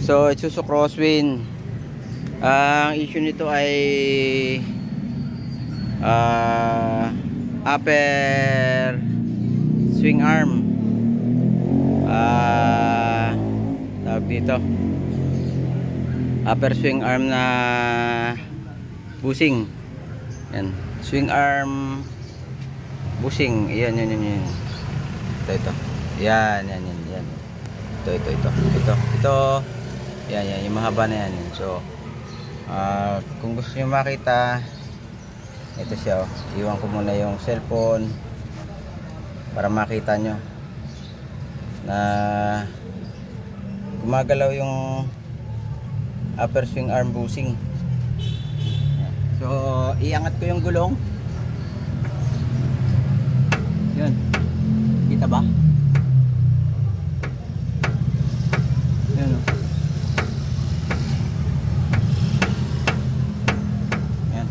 So Isuzu Crosswind, ang issue nito ay upper swing arm, tawag dito, upper swing arm na bushing. Yan, swing arm bushing. Yan. Ito. Yan. Ito. Yan, yung mahaba na yan. So, kung gusto niyo makita, ito siya. Iwan ko muna yung cellphone para makita nyo na gumagalaw yung upper swing arm bushing. So, iangat ko yung gulong. Yun. Kita ba? Yun. Yan.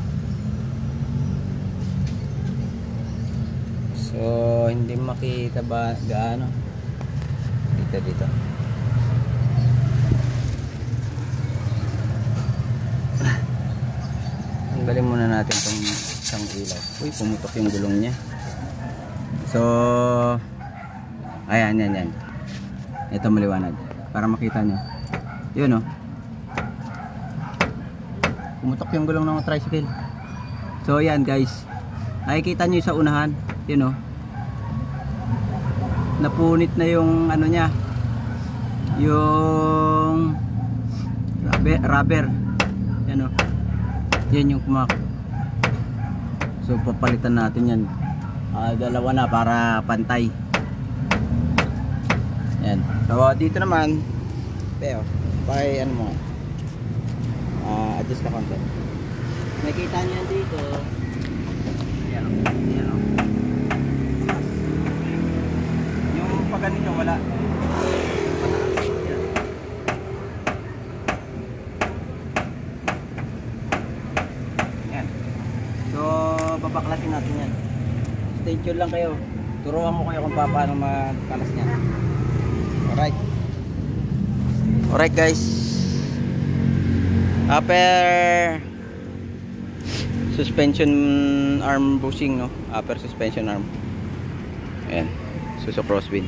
So, hindi makita ba gaano? Dito. Tanggalin muna natin itong isang ilaw. Uy, pumutok yung gulong niya. So, ayan. Ito maliwanag para makita nyo. Yun, oh. Pumutok yung gulong ng tricycle. So, ayan guys. Nakikita nyo sa unahan. Yun, oh. Napunit na yung ano niya. Yung rubber. Yan, oh. Yan yung kumak. So, papalitan natin yan. Dalawa na para pantay. Yan. So dito naman Teo, pakay ano mo, adjust ka konti. Nakita niyo dito. Yan. Yung pag ganito wala. Yan. So babaklasin natin yan. Stay tuned lang kayo. Turuan ko kayo kung paano magkalas niya. Alright guys. Upper suspension arm bushing, no? Upper suspension arm. Ayan. Isuzu Crosswind.